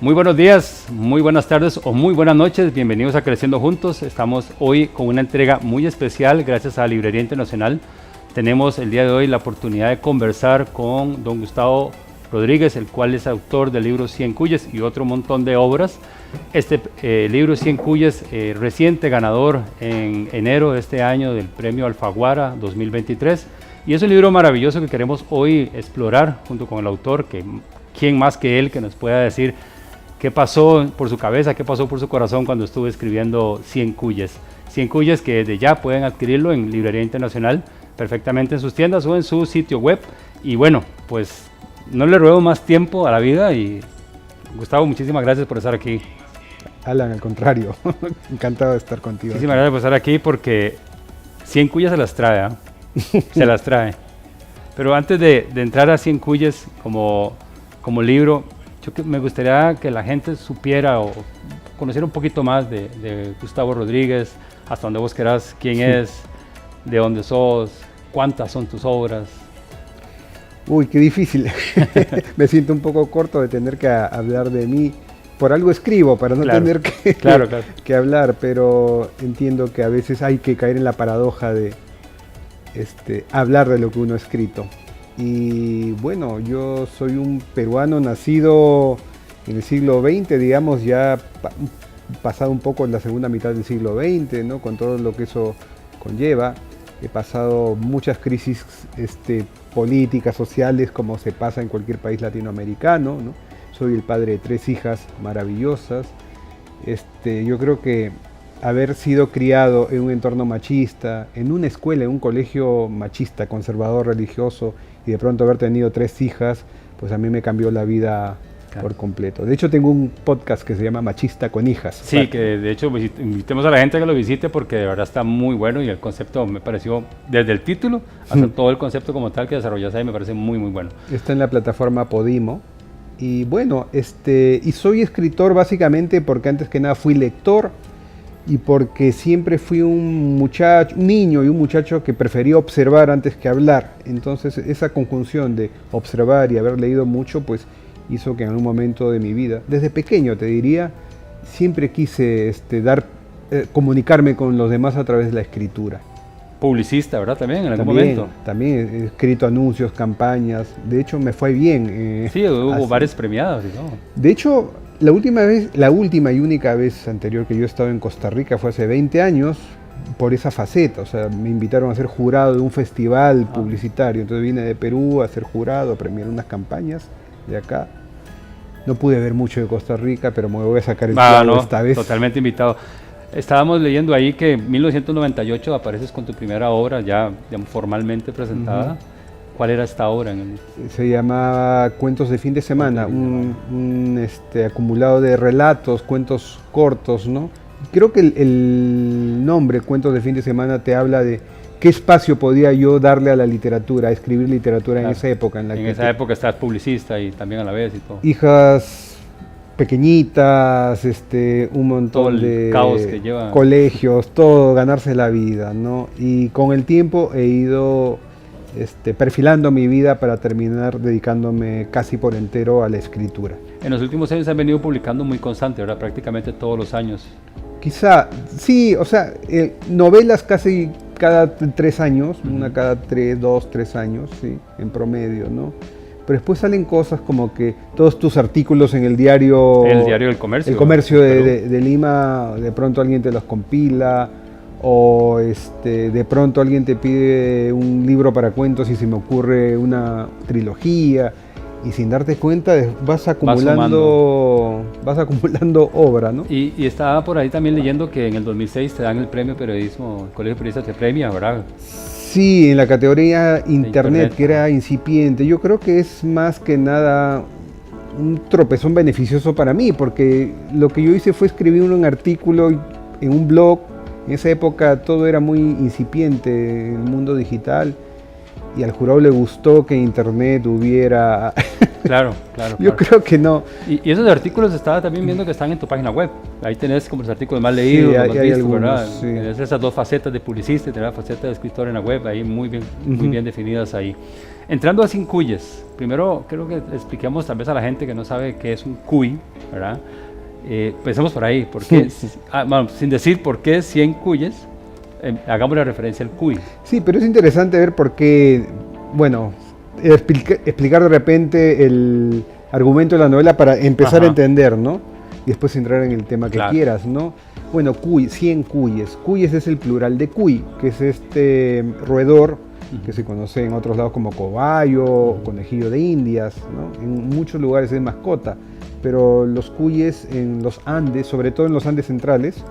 Muy buenos días, muy buenas tardes o muy buenas noches. Bienvenidos a Creciendo Juntos. Estamos hoy con una entrega muy especial gracias a Librería Internacional. Tenemos el día de hoy la oportunidad de conversar con don Gustavo Rodríguez, el cual es autor del libro 100 Cuyes y otro montón de obras. Este libro 100 Cuyes, reciente ganador en enero de este año del premio Alfaguara 2023. Y es un libro maravilloso que queremos hoy explorar junto con el autor, que quién más que él que nos pueda decir qué pasó por su cabeza, qué pasó por su corazón cuando estuvo escribiendo 100 Cuyes. 100 Cuyes que desde ya pueden adquirirlo en Librería Internacional, perfectamente en sus tiendas o en su sitio web. Y bueno, pues no le ruego más tiempo a la vida y Gustavo, muchísimas gracias por estar aquí. Alan, al contrario, encantado de estar contigo. Muchísimas gracias por estar aquí porque 100 Cuyes se las trae, se las trae. Pero antes de entrar a 100 Cuyes como libro, me gustaría que la gente supiera o conociera un poquito más de Gustavo Rodríguez, hasta donde vos querás, quién es, de dónde sos, cuántas son tus obras. Uy, qué difícil. Me siento un poco corto de tener que hablar de mí. Por algo escribo, para no tener que hablar, pero entiendo que a veces hay que caer en la paradoja de hablar de lo que uno ha escrito. Y bueno, yo soy un peruano nacido en el siglo XX, digamos, ya pasado un poco en la segunda mitad del siglo XX, ¿no? Con todo lo que eso conlleva. He pasado muchas crisis políticas, sociales, como se pasa en cualquier país latinoamericano, ¿no? Soy el padre de 3 hijas maravillosas. Yo creo que haber sido criado en un entorno machista, en una escuela, en un colegio machista, conservador, religioso, y de pronto haber tenido 3 hijas, pues a mí me cambió la vida por completo. De hecho, tengo un podcast que se llama Machista con Hijas. Sí, que de hecho invitemos a la gente a que lo visite porque de verdad está muy bueno y el concepto me pareció, desde el título hasta todo el concepto como tal que desarrollas ahí, me parece muy, muy bueno. Está en la plataforma Podimo. Y bueno, y soy escritor básicamente porque antes que nada fui lector y porque siempre fui un niño y un muchacho que prefería observar antes que hablar. Entonces esa conjunción de observar y haber leído mucho, pues hizo que en algún momento de mi vida, desde pequeño te diría, siempre quise comunicarme con los demás a través de la escritura. Publicista, ¿verdad? También en algún momento. También he escrito anuncios, campañas, de hecho me fue bien. Sí, hubo varios premiados y todo. De hecho, la última y única vez anterior que yo he estado en Costa Rica fue hace 20 años, por esa faceta, o sea, me invitaron a ser jurado de un festival publicitario, entonces vine de Perú a ser jurado, a premiar unas campañas de acá. No pude ver mucho de Costa Rica, pero me voy a sacar el plano esta vez. Totalmente invitado. Estábamos leyendo ahí que en 1998 apareces con tu primera obra ya formalmente presentada. ¿Cuál era esta obra? Se llamaba Cuentos de fin de semana, un acumulado de relatos, cuentos cortos, ¿no? Creo que el nombre Cuentos de fin de semana te habla de qué espacio podía yo darle a la literatura, a escribir literatura en esa época. En esa época estás publicista y también a la vez y todo. Hijas pequeñitas, un montón de caos que lleva. Colegios, todo, ganarse la vida, ¿no? Y con el tiempo he ido perfilando mi vida para terminar dedicándome casi por entero a la escritura. En los últimos años han venido publicando muy constante, ¿verdad? Prácticamente todos los años. Quizá, sí, o sea, novelas casi cada 3 años, una cada 2, 3 años, sí, en promedio, ¿no? Pero después salen cosas como que todos tus artículos en el diario... El diario del comercio. El comercio de Lima, de pronto alguien te los compila, o de pronto alguien te pide un libro para cuentos y se me ocurre una trilogía, y sin darte cuenta vas acumulando obra, ¿no? Y estaba por ahí también leyendo que en el 2006 te dan el premio periodismo, el Colegio de Periodistas te premia, ¿verdad? Sí, en la categoría Internet, que era incipiente. Yo creo que es más que nada un tropezón beneficioso para mí, porque lo que yo hice fue escribir un artículo en un blog. En esa época todo era muy incipiente, el mundo digital, y al jurado le gustó que Internet hubiera... Claro. Yo creo que no. Y esos artículos estaba también viendo que están en tu página web. Ahí tenés como los artículos más leídos, sí, más vistos, algunos, ¿verdad? Sí. Tenés esas 2 facetas de publicista y tenés la faceta de escritor en la web, ahí muy bien definidas ahí. Entrando a Cincuyes, primero creo que expliquemos tal vez a la gente que no sabe qué es un cuy, ¿verdad? Pensemos por ahí, porque bueno, sin decir por qué 100 cuyes, hagamos la referencia al cuy. Sí, pero es interesante ver por qué, bueno, explicar de repente el argumento de la novela para empezar a entender, ¿no? Y después entrar en el tema que quieras, ¿no? Bueno, 100 cuyes. Cuyes es el plural de cuy, que es este roedor que se conoce en otros lados como cobayo, conejillo de indias, ¿no? En muchos lugares es mascota, pero los cuyes en los Andes, sobre todo en los Andes centrales,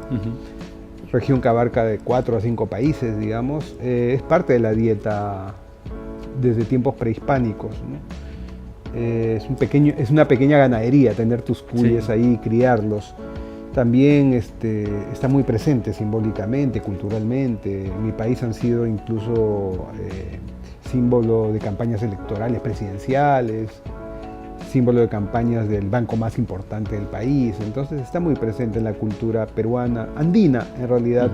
región que abarca de 4 a 5 países, digamos, es parte de la dieta desde tiempos prehispánicos, ¿no? Es una pequeña ganadería tener tus cuyes ahí y criarlos. También está muy presente simbólicamente, culturalmente. En mi país han sido incluso símbolo de campañas electorales presidenciales, símbolo de campañas del banco más importante del país. Entonces está muy presente en la cultura peruana, andina en realidad,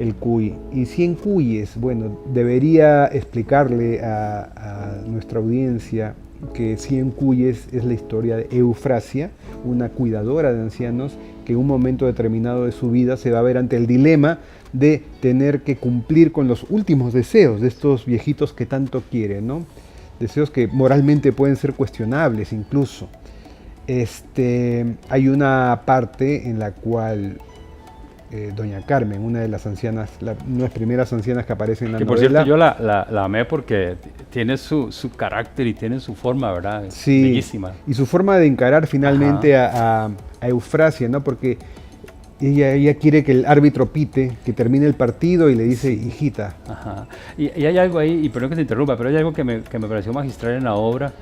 el cuy. Y 100 cuyes, bueno, debería explicarle a nuestra audiencia que 100 cuyes es la historia de Eufrasia, una cuidadora de ancianos que en un momento determinado de su vida se va a ver ante el dilema de tener que cumplir con los últimos deseos de estos viejitos que tanto quieren, ¿no? Deseos que moralmente pueden ser cuestionables incluso. Hay una parte en la cual doña Carmen, una de las ancianas, una de las primeras ancianas que aparece en la novela. Por cierto, yo la amé porque tiene su carácter y tiene su forma, ¿verdad? Sí, bellísima. Y su forma de encarar finalmente a Eufrasia, ¿no? Porque ella quiere que el árbitro pite, que termine el partido y le dice, hijita. Ajá. Y hay algo ahí, y perdón que se interrumpa, pero hay algo que me pareció magistral en la obra,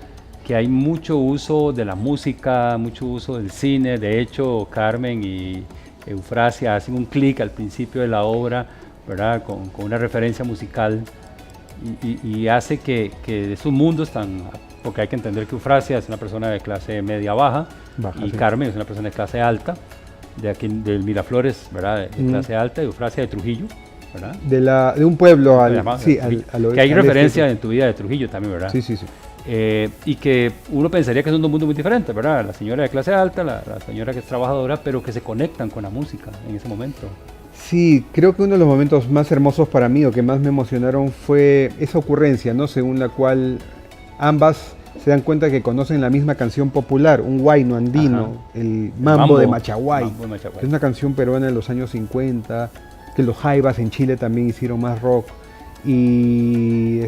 que hay mucho uso de la música, mucho uso del cine. De hecho, Carmen y Eufrasia hacen un clic al principio de la obra, ¿verdad? Con una referencia musical y hace que esos mundos porque hay que entender que Eufrasia es una persona de clase media-baja y Carmen es una persona de clase alta, de aquí del Miraflores, ¿verdad? De clase alta, y Eufrasia de Trujillo, ¿verdad? De un pueblo al que hay referencia en tu vida de Trujillo también, ¿verdad? Sí. Y que uno pensaría que son dos mundos muy diferentes, ¿verdad? La señora de clase alta, la señora que es trabajadora, pero que se conectan con la música en ese momento. Sí, creo que uno de los momentos más hermosos para mí o que más me emocionaron fue esa ocurrencia, ¿no? Según la cual ambas se dan cuenta que conocen la misma canción popular, un huayno andino, el mambo de Machaguay, que es una canción peruana de los años 50, que los jaivas en Chile también hicieron más rock. Y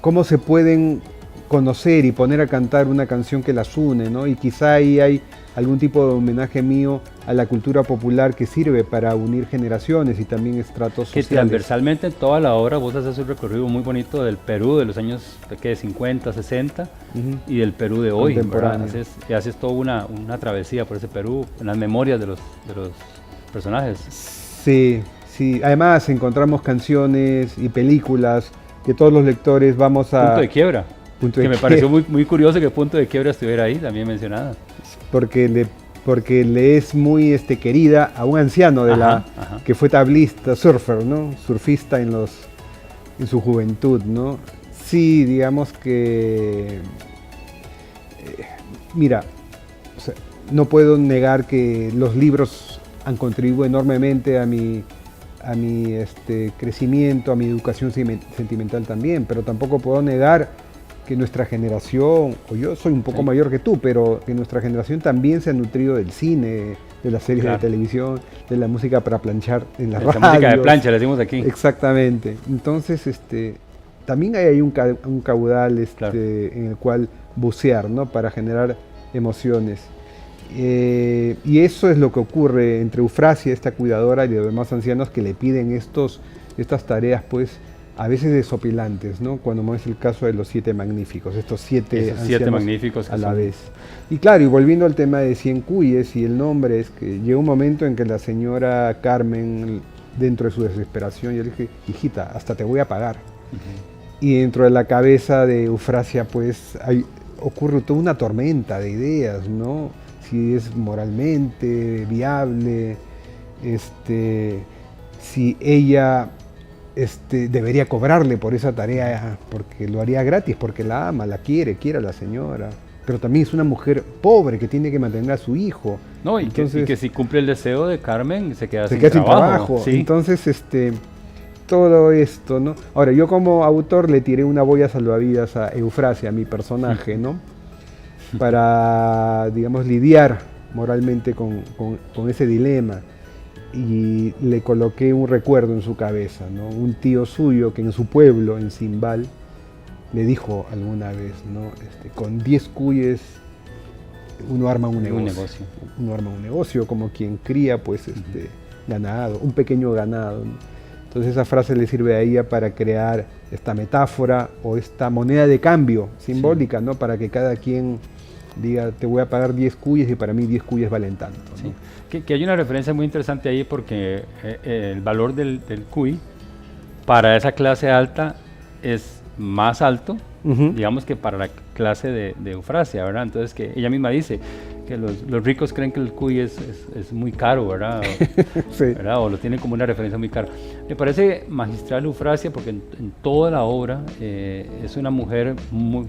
cómo se pueden conocer y poner a cantar una canción que las une, ¿no? Y quizá ahí hay algún tipo de homenaje mío a la cultura popular que sirve para unir generaciones y también estratos sociales. Que transversalmente en toda la obra vos haces un recorrido muy bonito del Perú de los años 50, 60 y del Perú de hoy. Haces toda una travesía por ese Perú, en las memorias de los personajes. Sí. Además encontramos canciones y películas que todos los lectores vamos a... Punto de quiebra. Me pareció muy curioso que Punto de Quiebra estuviera ahí, también mencionada. Porque le es muy querida a un anciano que fue tablista, surfer, ¿no? Surfista en su juventud, ¿no? Sí, digamos que... mira, no puedo negar que los libros han contribuido enormemente a mi crecimiento, a mi educación sentimental también, pero tampoco puedo negar que nuestra generación, o yo soy un poco mayor que tú, pero que nuestra generación también se ha nutrido del cine, de las series de televisión, de la música para planchar en la radio. Música de plancha, le decimos aquí. Exactamente. Entonces, también hay un caudal en el cual bucear, ¿no? Para generar emociones. Y eso es lo que ocurre entre Eufrasia, esta cuidadora, y los demás ancianos que le piden estas tareas, pues, a veces desopilantes, ¿no? Cuando es el caso de los 7 magníficos, estos 7 magníficos a la vez. Y claro, y volviendo al tema de 100 cuyes y el nombre, es que llega un momento en que la señora Carmen, dentro de su desesperación, yo le dije, hijita, hasta te voy a pagar. Y dentro de la cabeza de Eufrasia, pues, ocurre toda una tormenta de ideas, ¿no? Si es moralmente viable, si ella debería cobrarle por esa tarea porque lo haría gratis, porque la ama, la quiere a la señora. Pero también es una mujer pobre que tiene que mantener a su hijo. No, y que si cumple el deseo de Carmen se queda sin trabajo. ¿Sí? Entonces, todo esto, ¿no? Ahora, yo como autor le tiré una boya salvavidas a Eufrasia, a mi personaje, ¿no? Para, digamos, lidiar moralmente con ese dilema. Y le coloqué un recuerdo en su cabeza, ¿no? Un tío suyo que en su pueblo, en Cimbal, le dijo alguna vez, ¿no? Con 10 cuyes uno arma un negocio. Uno arma un negocio, como quien cría, pues, ganado, un pequeño ganado, ¿no? Entonces esa frase le sirve a ella para crear esta metáfora o esta moneda de cambio simbólica, ¿no? Para que cada quien diga, te voy a pagar 10 cuyes y para mí 10 cuyes valen tanto, ¿no? Sí. Que hay una referencia muy interesante ahí porque el valor del cuy para esa clase alta es más alto, digamos, que para la clase de Eufrasia, ¿verdad? Entonces que ella misma dice que los ricos creen que el cuy es muy caro, ¿verdad? Sí. ¿Verdad? O lo tienen como una referencia muy cara. Me parece magistral Eufrasia porque en toda la obra es una mujer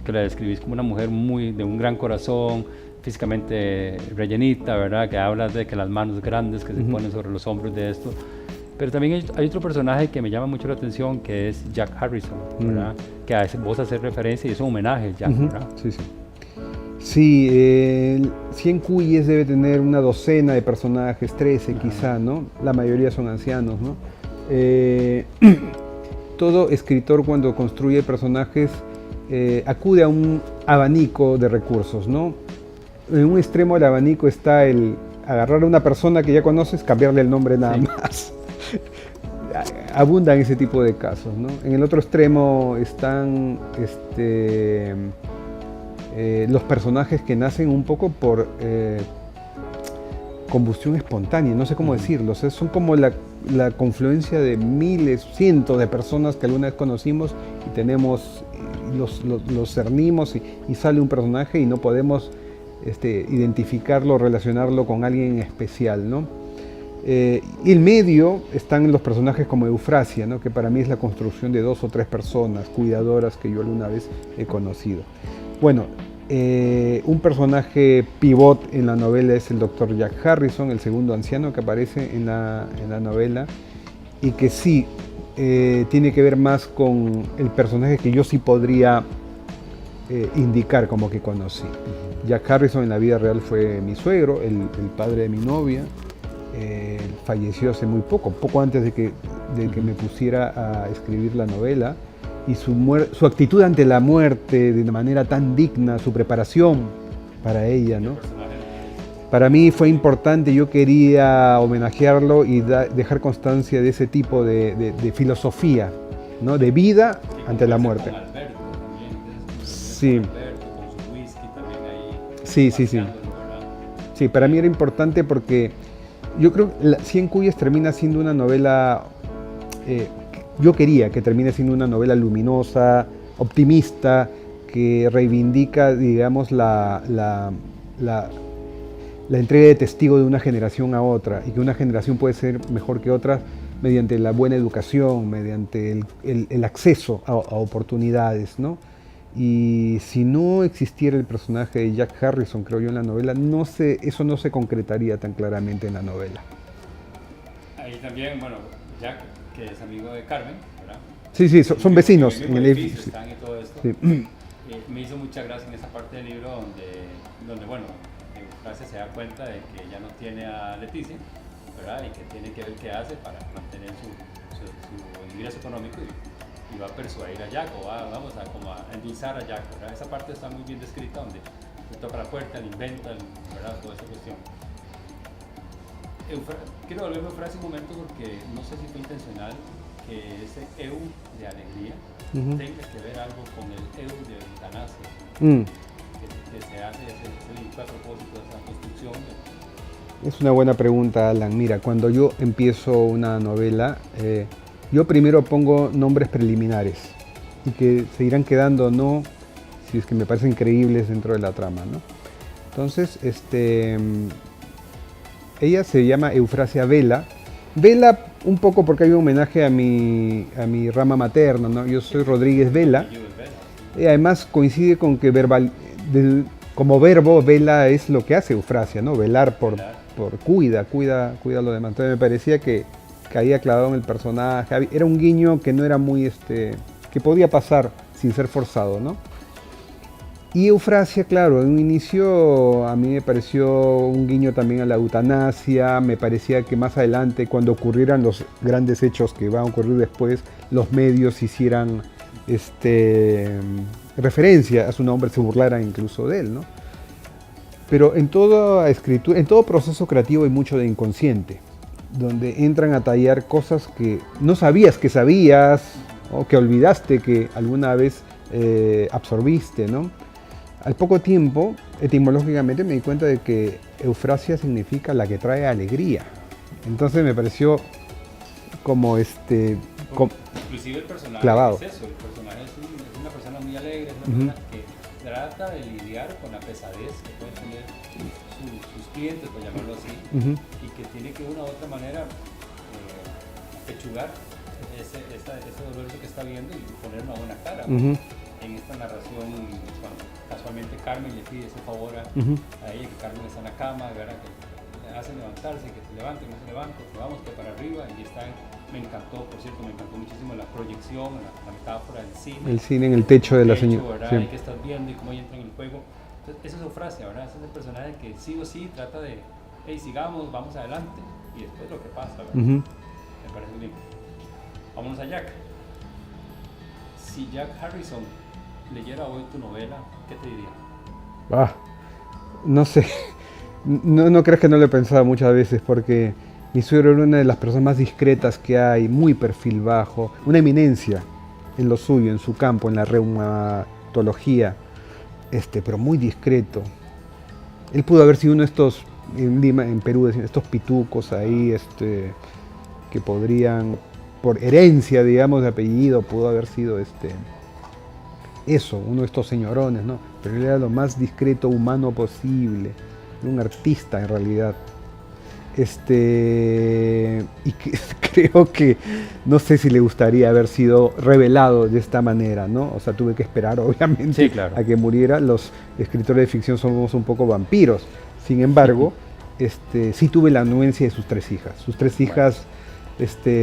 que la describís como una mujer de un gran corazón, físicamente rellenita, ¿verdad? Que habla de que las manos grandes que se ponen sobre los hombros de esto. Pero también hay otro personaje que me llama mucho la atención, que es Jack Harrison, ¿verdad? Que vos haces referencia y es un homenaje, Jack, ¿verdad? Sí, sí. Sí, 100 cuyes debe tener una docena de personajes, 13 quizá, ¿no? La mayoría son ancianos, ¿no? Todo escritor cuando construye personajes acude a un abanico de recursos, ¿no? En un extremo del abanico está el agarrar a una persona que ya conoces, cambiarle el nombre nada más. Abundan ese tipo de casos, ¿no? En el otro extremo están los personajes que nacen un poco por combustión espontánea, no sé cómo decirlo, o sea, son como la confluencia de miles, cientos de personas que alguna vez conocimos y tenemos, los cernimos y sale un personaje y no podemos identificarlo, relacionarlo con alguien especial, ¿no? Y en medio están los personajes como Eufrasia, ¿no? Que para mí es la construcción de 2 o 3 personas cuidadoras que yo alguna vez he conocido. Bueno, un personaje pivot en la novela es el Dr. Jack Harrison, el segundo anciano que aparece en la novela, y que sí tiene que ver más con el personaje que yo sí podría indicar como que conocí. Jack Harrison en la vida real fue mi suegro, el padre de mi novia. Falleció hace muy poco antes de que me pusiera a escribir la novela, y su actitud ante la muerte de una manera tan digna, su preparación para ella, ¿no? Para mí fue importante, yo quería homenajearlo y dejar constancia de ese tipo de filosofía, ¿no? De vida ante la muerte. Sí. Sí. Sí, para mí era importante porque yo creo que 100 cuyes termina siendo una novela, yo quería que termine siendo una novela luminosa, optimista, que reivindica, digamos, la entrega de testigo de una generación a otra, y que una generación puede ser mejor que otra mediante la buena educación, mediante el acceso a oportunidades, ¿no? Y si no existiera el personaje de Jack Harrison, creo yo, en la novela, eso no se concretaría tan claramente en la novela. Ahí también, bueno, Jack, que es amigo de Carmen, ¿verdad? Sí, son vecinos en el edificio. Están y todo esto. Sí. Me hizo mucha gracia en esa parte del libro donde bueno, Eufrasia se da cuenta de que ya no tiene a Leticia, ¿verdad? Y que tiene que ver qué hace para mantener su ingreso económico, y va a persuadir a Jack, o vamos a endulzar a Jack, ¿verdad? Esa parte está muy bien descrita, donde le toca la puerta, le inventa, ¿verdad? Toda esa cuestión. Quiero volverme a Eufrasia un momento porque no sé si fue intencional que ese eu de alegría tenga que ver algo con el eu de eutanasia, que se hace a propósito de esa construcción. Es una buena pregunta, Alan. Mira, cuando yo empiezo una novela, yo primero pongo nombres preliminares y que se irán quedando o no, si es que me parecen creíbles dentro de la trama, ¿no? Entonces, ella se llama Eufrasia Vela. Vela un poco porque hay un homenaje a mi rama materna, ¿no? Yo soy Rodríguez Vela. Y además coincide con que como verbo, vela es lo que hace Eufrasia, ¿no? Velar por cuida lo demás. Entonces me parecía que caía clavado en el personaje. Era un guiño que no era muy, que podía pasar sin ser forzado, ¿no? Y Eufrasia, claro, en un inicio a mí me pareció un guiño también a la eutanasia. Me parecía que más adelante, cuando ocurrieran los grandes hechos que van a ocurrir después, los medios hicieran referencia a su nombre, se burlaran incluso de él, ¿no? Pero en toda escritura, en todo proceso creativo hay mucho de inconsciente, donde entran a tallar cosas que no sabías que sabías o que olvidaste que alguna vez absorbiste, ¿no? Al poco tiempo, etimológicamente me di cuenta de que Eufrasia significa la que trae alegría. Entonces me pareció como inclusive el personaje clavado. Es eso, el personaje es una persona muy alegre, es una persona que trata de lidiar con la pesadez que pueden tener sus clientes, por llamarlo así, y que tiene que de una u otra manera pechugar ese dolor que está viendo y poner una buena cara. En esta narración, casualmente Carmen le pide ese favor a ella, que Carmen está en la cama, ¿verdad? Que le hace levantarse, que se levante, no se levanta, que vamos que para arriba, y está me encantó, por cierto, me encantó muchísimo la proyección, la metáfora del cine. El cine en el techo de la señora. Sí. Que estás viendo y cómo ella entra en el juego. Entonces, esa es Eufrasia, ¿verdad? Ese es el personaje que sí o sí trata de, hey, sigamos, vamos adelante, y después lo que pasa, ¿verdad? Me parece bien. Vámonos a Jack. Si Jack Harrison leyera hoy tu novela, ¿qué te diría? No sé. No creas que no lo he pensado muchas veces, porque mi suegro era una de las personas más discretas que hay, muy perfil bajo, una eminencia en lo suyo, en su campo, en la reumatología, pero muy discreto. Él pudo haber sido uno de estos, en Lima, en Perú, estos pitucos ahí, que podrían, por herencia, digamos, de apellido, pudo haber sido eso, uno de estos señorones, ¿no? Pero él era lo más discreto, humano posible, un artista en realidad. Y creo que no sé si le gustaría haber sido revelado de esta manera, ¿no? O sea, tuve que esperar, obviamente, a que muriera. Los escritores de ficción somos un poco vampiros. Sin embargo, sí tuve la anuencia de sus 3 hijas. Sus 3 hijas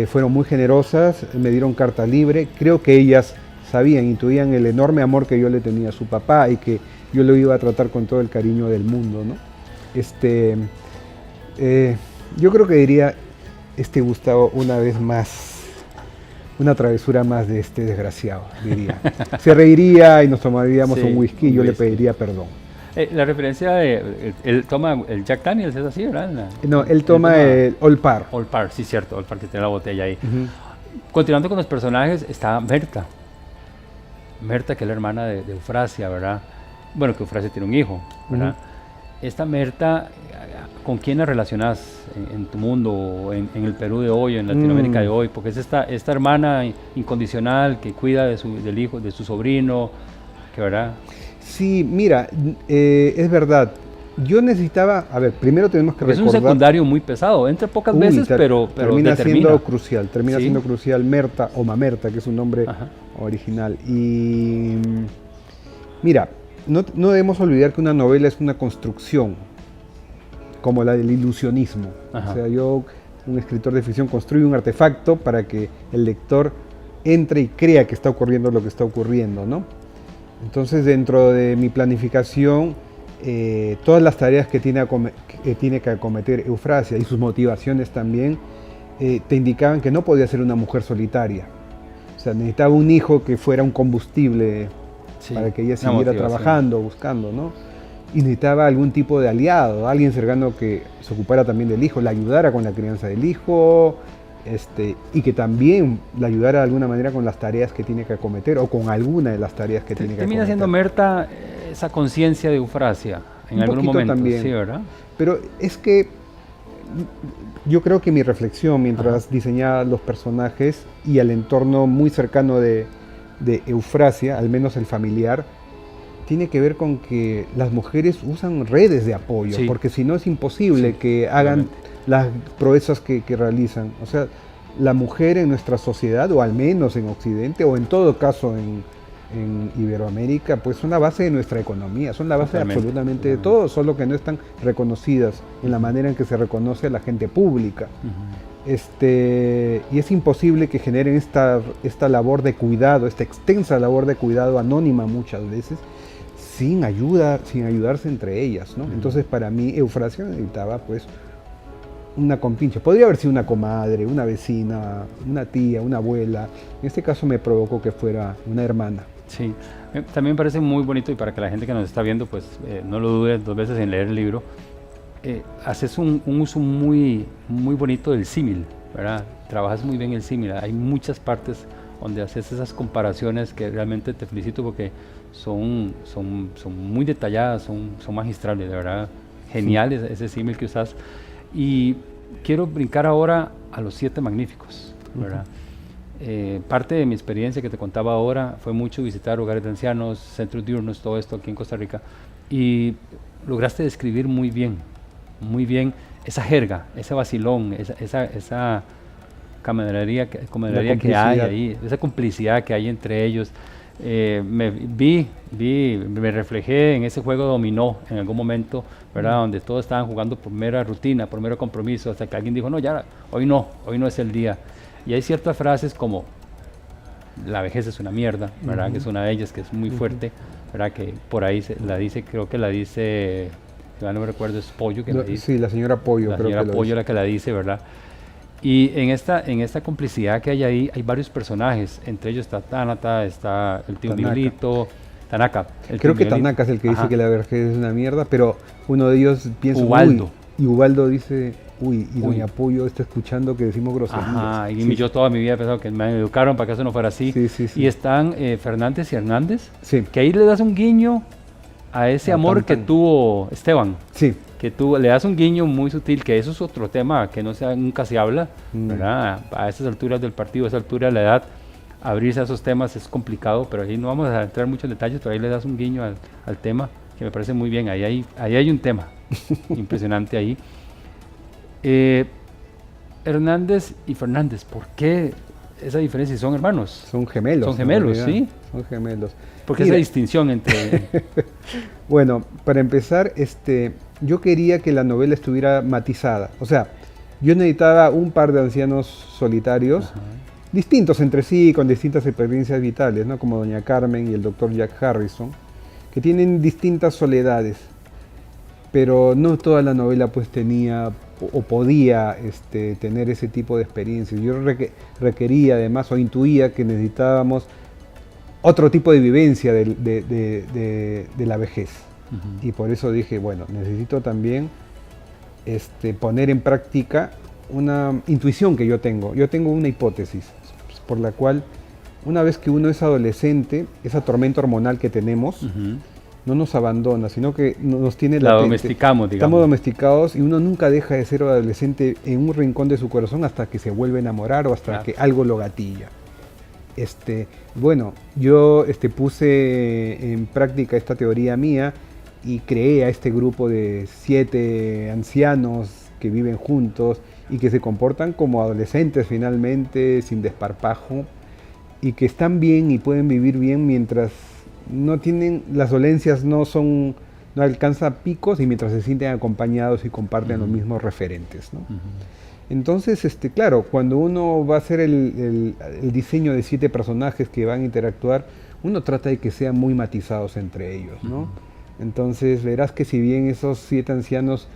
fueron muy generosas, me dieron carta libre. Creo que ellas sabían, intuían el enorme amor que yo le tenía a su papá y que yo lo iba a tratar con todo el cariño del mundo, ¿no? Yo creo que diría, Gustavo, una vez más, una travesura más de este desgraciado, diría. Se reiría y nos tomaríamos un whisky y yo le pediría perdón. La referencia de, él toma el Jack Daniels, ¿es así, verdad? No, él toma el Old Parr. Old Parr, sí, cierto, Old Parr, que tiene la botella ahí. Continuando con los personajes, está Berta. Berta, que es la hermana de Eufrasia, ¿verdad? Bueno, que Eufrasia tiene un hijo, ¿verdad? Esta Berta, ¿con quién la relacionas en tu mundo, en el Perú de hoy, en Latinoamérica de hoy? Porque es esta hermana incondicional que cuida del hijo, de su sobrino, que, ¿verdad? Sí, mira, es verdad. Yo necesitaba, a ver, primero tenemos que recordar... Es un secundario muy pesado, entra pocas veces, pero termina siendo crucial. Termina siendo crucial Merta, o Mamerta, que es un nombre original. Y mira, no debemos olvidar que una novela es una construcción, como la del ilusionismo. O sea, un escritor de ficción, construye un artefacto para que el lector entre y crea que está ocurriendo lo que está ocurriendo, ¿no? Entonces, dentro de mi planificación, todas las tareas que tiene que acometer Eufrasia y sus motivaciones también, te indicaban que no podía ser una mujer solitaria. O sea, necesitaba un hijo que fuera un combustible para que ella siguiera trabajando, buscando, ¿no? Y necesitaba algún tipo de aliado, alguien cercano que se ocupara también del hijo, la ayudara con la crianza del hijo, y que también la ayudara de alguna manera con las tareas que tiene que acometer, o con alguna de las tareas que tiene que acometer. Termina siendo Merta esa conciencia de Eufrasia en algún momento, también. Sí, ¿verdad? Pero es que yo creo que mi reflexión mientras diseñaba los personajes y el entorno muy cercano de Eufrasia, al menos el familiar, tiene que ver con que las mujeres usan redes de apoyo, porque si no es imposible que hagan las proezas que realizan. O sea, la mujer en nuestra sociedad, o al menos en Occidente, o en todo caso en Iberoamérica, pues son la base de nuestra economía, son la base absolutamente de todo, solo que no están reconocidas en la manera en que se reconoce a la gente pública. Y es imposible que generen esta labor de cuidado, esta extensa labor de cuidado anónima muchas veces, sin ayudarse entre ellas, ¿no? Entonces, para mí, Eufrasia necesitaba, pues, una compinche. Podría haber sido una comadre, una vecina, una tía, una abuela. En este caso me provocó que fuera una hermana. Sí, también me parece muy bonito, y para que la gente que nos está viendo, pues, no lo dude dos veces en leer el libro. Haces un uso muy, muy bonito del símil, ¿verdad? Trabajas muy bien el símil. Hay muchas partes donde haces esas comparaciones que realmente te felicito porque son muy detalladas, son magistrales, de verdad. Geniales ese símil que usas. Y quiero brincar ahora a los 7 magníficos, ¿verdad? Parte de mi experiencia que te contaba ahora fue mucho visitar hogares de ancianos, centros diurnos, todo esto aquí en Costa Rica. Y lograste describir muy bien esa jerga, ese vacilón, esa camaradería que hay ahí, esa complicidad que hay entre ellos. Me reflejé en ese juego de dominó en algún momento, ¿verdad? Donde todos estaban jugando por mera rutina, por mero compromiso, hasta que alguien dijo, no, ya, hoy no es el día. Y hay ciertas frases como, la vejez es una mierda, ¿verdad? Que es una de ellas, que es muy fuerte, ¿verdad? Que por ahí creo que la dice, no me recuerdo, es Pollo que la dice. Sí, la señora Pollo. La señora Pollo la que la dice, ¿verdad? Y en esta complicidad que hay ahí, hay varios personajes. Entre ellos está Tanata, está el tío Miguelito, Tanaka. Creo que Tanaka es el que dice que la vejez es una mierda, pero uno de ellos piensa... Ubaldo. Y Ubaldo dice, doña Pollo está escuchando que decimos groserías. Y yo toda mi vida he pensado que me educaron para que eso no fuera así. Sí. Y están Fernández y Hernández, que ahí le das un guiño a ese amor que tuvo Esteban. Sí. Le das un guiño muy sutil, que eso es otro tema que nunca se habla, ¿verdad? A esas alturas del partido, a esa altura de la edad, abrirse a esos temas es complicado, pero ahí no vamos a entrar en muchos detalles, pero ahí le das un guiño al tema, que me parece muy bien. Ahí hay un tema impresionante ahí. Hernández y Fernández, ¿por qué esa diferencia? ¿Son hermanos? Son gemelos. Son gemelos, ¿sí? Son gemelos. ¿Por qué esa distinción entre...? Bueno, para empezar, yo quería que la novela estuviera matizada. O sea, yo necesitaba un par de ancianos solitarios, distintos entre sí, con distintas experiencias vitales, ¿no? Como doña Carmen y el doctor Jack Harrison, que tienen distintas soledades, pero no toda la novela pues tenía o podía tener ese tipo de experiencias. Yo requería además, o intuía que necesitábamos otro tipo de vivencia de la vejez. Y por eso dije, bueno, necesito también poner en práctica una intuición que yo tengo. Yo tengo una hipótesis por la cual, una vez que uno es adolescente, esa tormenta hormonal que tenemos no nos abandona, sino que nos tiene la domesticamos, digamos. Estamos domesticados y uno nunca deja de ser adolescente en un rincón de su corazón hasta que se vuelve a enamorar o hasta que algo lo gatilla. Bueno, yo puse en práctica esta teoría mía y creé a este grupo de 7 ancianos que viven juntos y que se comportan como adolescentes finalmente, sin desparpajo, y que están bien y pueden vivir bien mientras no tienen, las dolencias no alcanzan picos y mientras se sienten acompañados y comparten los mismos referentes, ¿no? Entonces, claro, cuando uno va a hacer el diseño de 7 personajes que van a interactuar, uno trata de que sean muy matizados entre ellos, ¿no? Entonces verás que si bien esos 7 ancianos,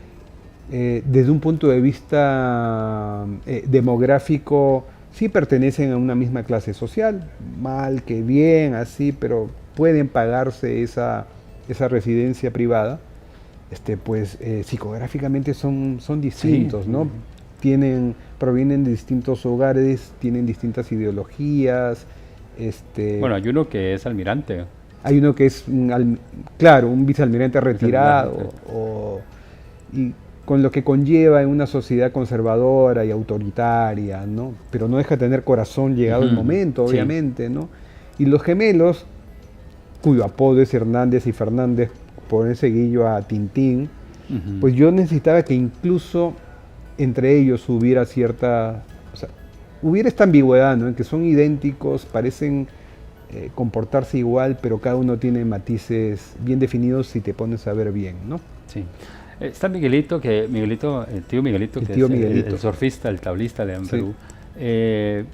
desde un punto de vista demográfico, sí pertenecen a una misma clase social, mal que bien, así, pero pueden pagarse esa residencia privada, pues psicográficamente son distintos, ¿no? Provienen de distintos hogares, tienen distintas ideologías. Bueno, hay uno que es almirante. Hay uno que es, un vicealmirante retirado, y con lo que conlleva en una sociedad conservadora y autoritaria, ¿no? Pero no deja de tener corazón llegado el momento, obviamente, ¿no? Y los gemelos, cuyo apodo es Hernández y Fernández, por ese guillo a Tintín, pues yo necesitaba que incluso entre ellos hubiera cierta, hubiera esta ambigüedad, ¿no? En que son idénticos, parecen comportarse igual, pero cada uno tiene matices bien definidos si te pones a ver bien, ¿no? Sí. Está Miguelito, el tío Miguelito, que es el surfista, el tablista de Perú, que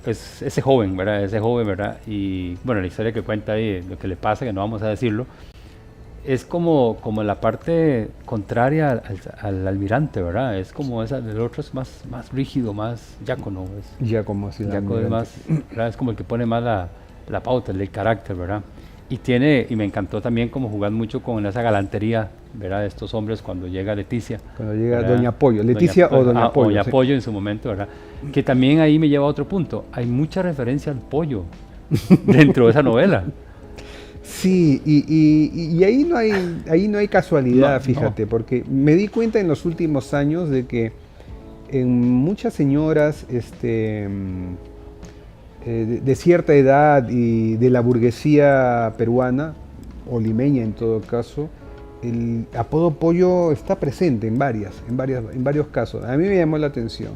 es ese joven, ¿verdad? Ese joven, ¿verdad? Y bueno, la historia que cuenta ahí, lo que le pasa, que no vamos a decirlo, es como la parte contraria al almirante, ¿verdad? Es como esa, el otro es más rígido, más Giacomo. Giacomo, sí. Giacomo es más, ¿verdad? Es como el que pone más la pauta, el carácter, ¿verdad? Y me encantó también como jugar mucho con esa galantería, ¿verdad? De estos hombres cuando llega Leticia. Cuando llega Doña Pollo, Leticia o Doña Pollo. Doña Pollo en su momento, ¿verdad? Que también ahí me lleva a otro punto. Hay mucha referencia al pollo dentro de esa novela. Sí, y ahí no hay casualidad, fíjate, porque me di cuenta en los últimos años de que en muchas señoras de cierta edad y de la burguesía peruana, o limeña en todo caso, el apodo pollo está presente en varios casos. A mí me llamó la atención.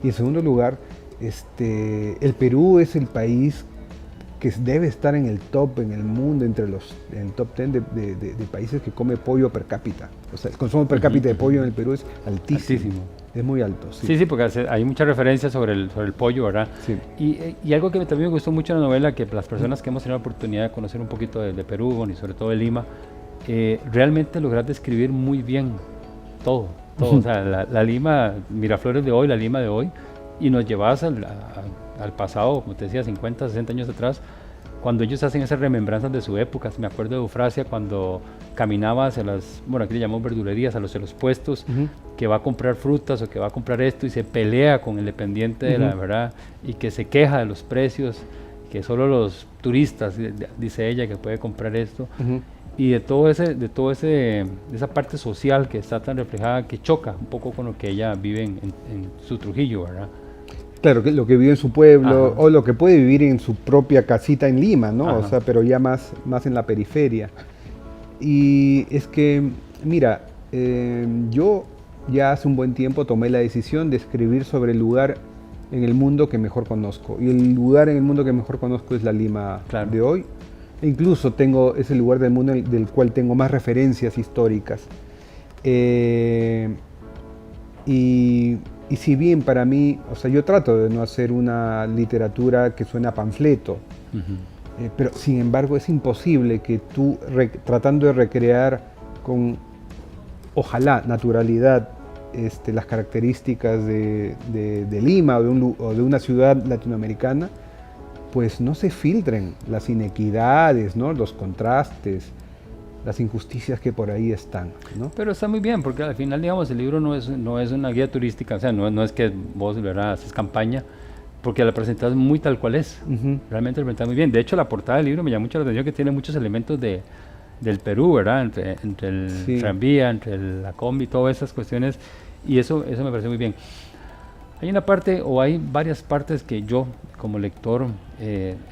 Y en segundo lugar, el Perú es el país que debe estar en el top en el mundo, en el top 10 de países que come pollo per cápita. O sea, el consumo per cápita de pollo en el Perú es altísimo. Es muy alto. Sí, porque hay mucha referencia sobre el pollo, ¿verdad? Sí. Y algo que también me gustó mucho en la novela, que las personas que hemos tenido la oportunidad de conocer un poquito de Perú, y sobre todo de Lima, realmente lograr describir muy bien todo. O sea, la Lima, Miraflores de hoy, la Lima de hoy, y nos llevas al pasado, como te decía, 50, 60 años atrás, cuando ellos hacen esas remembranzas de su época. Me acuerdo de Eufrasia cuando caminaba hacia aquí le llamamos verdulerías, a los puestos, que va a comprar frutas o que va a comprar esto y se pelea con el dependiente de la verdad y que se queja de los precios, que solo los turistas, dice ella, que puede comprar esto. Y de esa parte social que está tan reflejada, que choca un poco con lo que ella vive en su Trujillo, ¿verdad? Claro, lo que vive en su pueblo, o lo que puede vivir en su propia casita en Lima, ¿no? O sea, pero ya más en la periferia. Y es que, mira, yo ya hace un buen tiempo tomé la decisión de escribir sobre el lugar en el mundo que mejor conozco. Y el lugar en el mundo que mejor conozco es la Lima de hoy. E incluso es el lugar del mundo del cual tengo más referencias históricas. Y si bien para mí, o sea, yo trato de no hacer una literatura que suena a panfleto, pero sin embargo es imposible que tú, tratando de recrear con, ojalá, naturalidad, las características de Lima o de una ciudad latinoamericana, pues no se filtren las inequidades, ¿no? Los contrastes, las injusticias que por ahí están, ¿no? Pero está muy bien, porque al final, digamos, el libro no es una guía turística, o sea, no es que vos, ¿verdad?, haces campaña, porque la presentas muy tal cual es. Realmente la presentas muy bien. De hecho, la portada del libro me llama mucho la atención, que tiene muchos elementos del Perú, ¿verdad?, entre el tranvía, entre la combi, todas esas cuestiones, y eso me parece muy bien. Hay una parte, o hay varias partes que yo, como lector,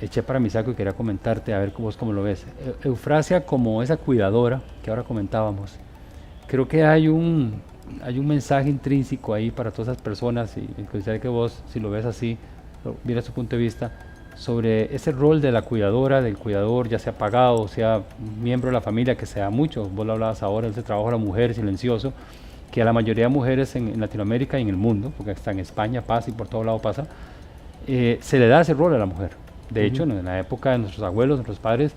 eché para mi saco y quería comentarte, a ver vos cómo lo ves. Eufrasia, como esa cuidadora que ahora comentábamos, creo que hay un mensaje intrínseco ahí para todas esas personas, y me gustaría que vos, si lo ves así, vieras su punto de vista, sobre ese rol de la cuidadora, del cuidador, ya sea pagado, sea miembro de la familia, que sea mucho. Vos lo hablabas ahora, ese trabajo de la mujer silencioso, que a la mayoría de mujeres en Latinoamérica y en el mundo, porque está en España pasa y por todo lado pasa, se le da ese rol a la mujer. De hecho, en la época de nuestros abuelos, nuestros padres,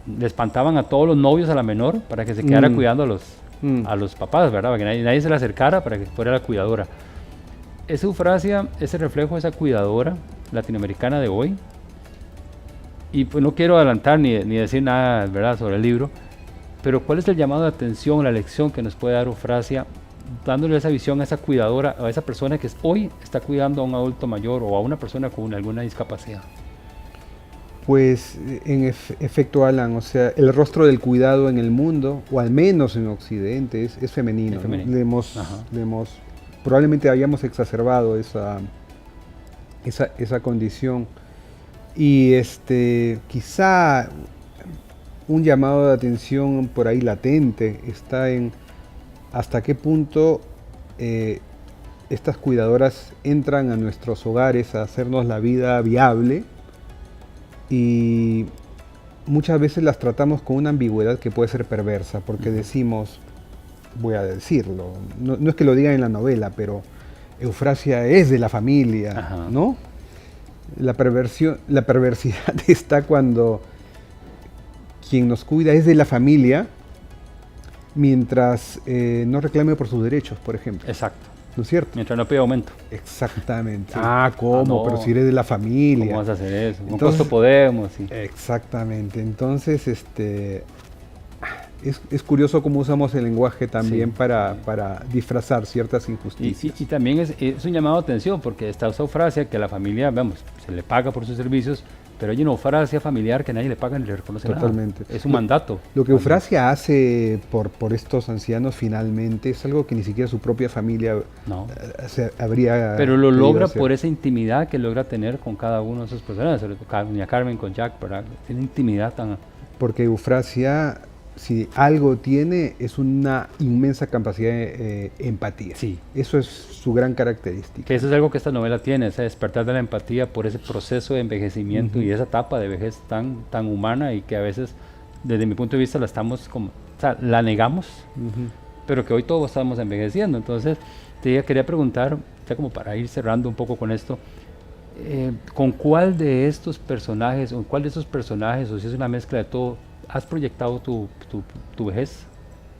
le espantaban a todos los novios a la menor para que se quedara cuidando a los papás, ¿verdad? Para que nadie se le acercara, para que fuera la cuidadora. Esa Eufrasia, ese reflejo de esa cuidadora latinoamericana de hoy, y pues no quiero adelantar ni decir nada, ¿verdad?, sobre el libro, pero ¿cuál es el llamado de atención, la lección que nos puede dar Eufrasia, dándole esa visión a esa cuidadora, a esa persona que hoy está cuidando a un adulto mayor o a una persona con alguna discapacidad? Pues en efecto, Alan, o sea, el rostro del cuidado en el mundo, o al menos en Occidente, es femenino. ¿No? Probablemente hayamos exacerbado esa condición. Y quizá un llamado de atención por ahí latente está en hasta qué punto estas cuidadoras entran a nuestros hogares a hacernos la vida viable y muchas veces las tratamos con una ambigüedad que puede ser perversa, porque decimos, voy a decirlo, no es que lo digan en la novela, pero Eufrasia es de la familia, Ajá. ¿no? La perversidad está cuando quien nos cuida es de la familia, mientras no reclame por sus derechos, por ejemplo. Exacto. ¿No es cierto? Mientras no pida aumento. Exactamente. Sí. ¿Cómo? No. Pero si eres de la familia. ¿Cómo vas a hacer eso? ¿Con Entonces, costo podemos? Sí. Exactamente. Entonces, es curioso cómo usamos el lenguaje también para disfrazar ciertas injusticias. Y también es un llamado a atención, porque está esa frase que a la familia, vamos, se le paga por sus servicios, pero hay una Eufrasia familiar que nadie le paga ni le reconoce Totalmente. nada. Es un mandato. Lo que Eufrasia hace por estos ancianos finalmente es algo que ni siquiera su propia familia habría. Pero lo logra hacer. por esa intimidad que logra tener con cada uno de esos personajes, sobre todo doña Carmen con Jack, ¿verdad? Tiene intimidad tan... Porque Eufrasia, si algo tiene, es una inmensa capacidad de empatía. Sí. Eso es su gran característica. Que eso es algo que esta novela tiene, ese despertar de la empatía por ese proceso de envejecimiento y esa etapa de vejez tan humana, y que a veces, desde mi punto de vista, la estamos como, o sea, la negamos, pero que hoy todos estamos envejeciendo. Entonces, quería preguntar, ya como para ir cerrando un poco con esto, ¿con cuál de estos personajes, o cuál de esos personajes, o si es una mezcla de todo, has proyectado tu vejez?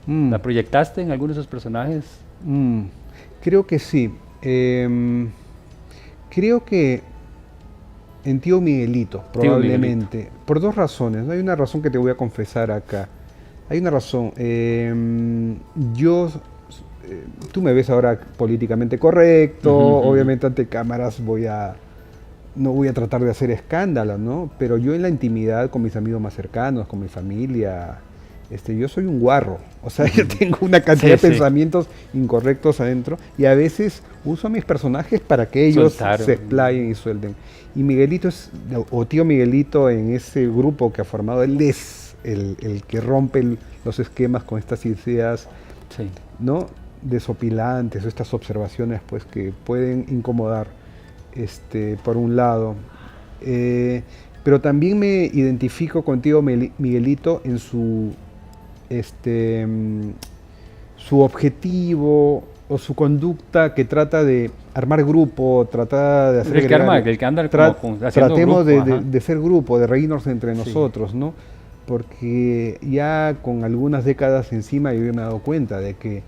¿La proyectaste en alguno de esos personajes? Creo que sí. Creo que en Tío Miguelito, probablemente. Miguelito. Por dos razones. No hay una razón que te voy a confesar acá. Hay una razón. Tú me ves ahora políticamente correcto. Obviamente ante cámaras no voy a tratar de hacer escándalo, ¿no? Pero yo en la intimidad con mis amigos más cercanos, con mi familia, yo soy un guarro. O sea, yo tengo una cantidad de pensamientos incorrectos adentro y a veces uso a mis personajes para que ellos se explayen y suelten. Y Miguelito o Tío Miguelito, en ese grupo que ha formado, él es el que rompe los esquemas con estas ideas, ¿no?, desopilantes, o estas observaciones pues que pueden incomodar. Por un lado, pero también me identifico con Tío Miguelito en su objetivo o su conducta, que trata de armar grupo, trata de hacer el que anda haciendo tratemos grupo, de ser grupo, de reírnos entre nosotros, ¿no? Porque ya con algunas décadas encima yo me he dado cuenta de que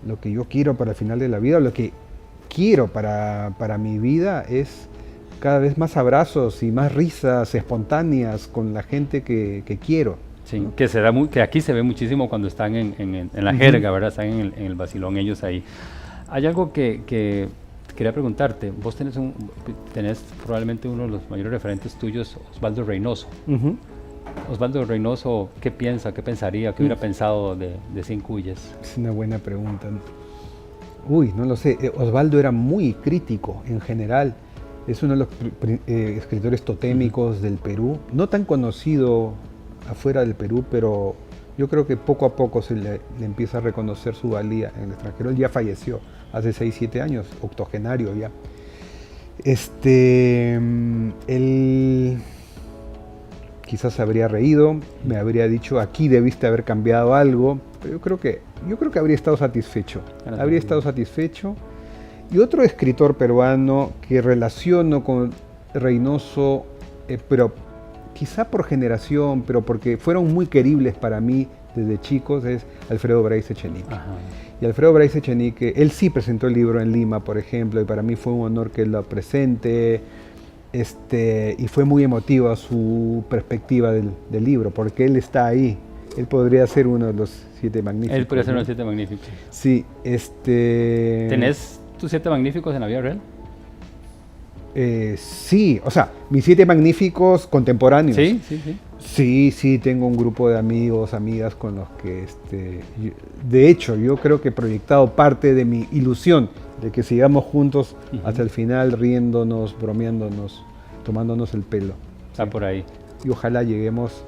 lo que yo quiero para el final de la vida, lo que quiero para mi vida, es cada vez más abrazos y más risas espontáneas con la gente que quiero. Sí, ¿no? Que aquí se ve muchísimo cuando están en la jerga, ¿verdad? Están en el vacilón ellos ahí. Hay algo que quería preguntarte. Vos tenés probablemente uno de los mayores referentes tuyos, Osvaldo Reynoso. Osvaldo Reynoso, ¿qué piensa? ¿Qué pensaría? ¿Qué hubiera pensado de Cincuyes? Es una buena pregunta. No lo sé. Osvaldo era muy crítico en general. Es uno de los escritores totémicos del Perú. No tan conocido afuera del Perú, pero yo creo que poco a poco se le empieza a reconocer su valía en el extranjero. Él ya falleció hace 6-7 años, octogenario ya. Él quizás habría reído, me habría dicho, aquí debiste haber cambiado algo, pero yo creo que habría estado satisfecho. Habría estado satisfecho. Y otro escritor peruano que relaciono con Reynoso, pero quizá por generación, pero porque fueron muy queribles para mí desde chicos, es Alfredo Bryce Echenique. Y Alfredo Bryce Echenique, él sí presentó el libro en Lima, por ejemplo, y para mí fue un honor que él lo presente. Y fue muy emotiva su perspectiva del libro, porque él está ahí. Él podría ser uno de los 7 magníficos. Él podría ser uno de los 7 magníficos. Sí, ¿Tenés tus 7 magníficos en la vida real? Sí, o sea, mis 7 magníficos contemporáneos. Sí. Sí, tengo un grupo de amigos, amigas con los que, de hecho, yo creo que he proyectado parte de mi ilusión de que sigamos juntos hasta el final, riéndonos, bromeándonos, tomándonos el pelo. Está por ahí. Y ojalá lleguemos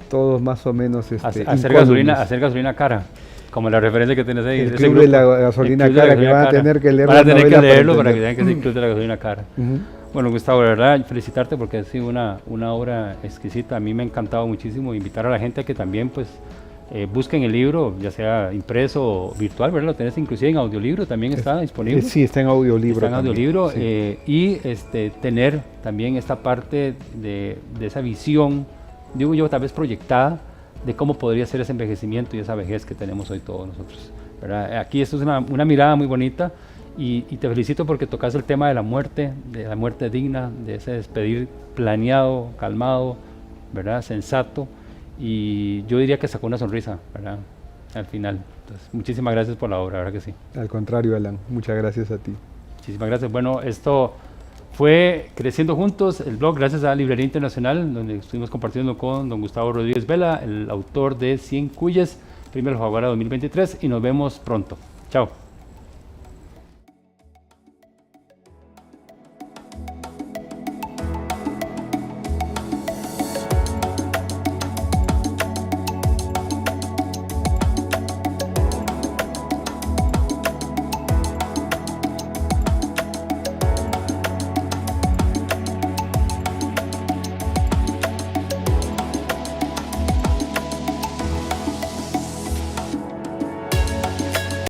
todos más o menos hacer gasolina cara. Como la referencia que tienes ahí. El Club de la Gasolina Cara, que van a tener que leer. Van a tener que leerlo para que vean que es el Club de la Gasolina Cara. Bueno, Gustavo, de verdad, felicitarte porque ha sido una obra exquisita. A mí me ha encantado muchísimo invitar a la gente a que también, pues, busquen el libro, ya sea impreso o virtual, ¿verdad? Lo tenés inclusive en audiolibro, también está disponible. Sí, está en audiolibro. Está en audiolibro, sí. Y tener también esta parte de esa visión, digo yo, tal vez proyectada, de cómo podría ser ese envejecimiento y esa vejez que tenemos hoy todos nosotros, ¿verdad? Aquí esto es una mirada muy bonita. Y te felicito porque tocas el tema de la muerte digna, de ese despedir planeado, calmado, ¿verdad? Sensato, y yo diría que sacó una sonrisa, ¿verdad? Al final. Entonces, muchísimas gracias por la obra, ¿verdad que sí? Al contrario, Alan, muchas gracias a ti. Muchísimas gracias. Bueno, esto fue Creciendo Juntos, el blog, gracias a Librería Internacional, donde estuvimos compartiendo con don Gustavo Rodríguez Vela, el autor de 100 Cuyes, Premio Alfaguara 2023, y nos vemos pronto. Chao.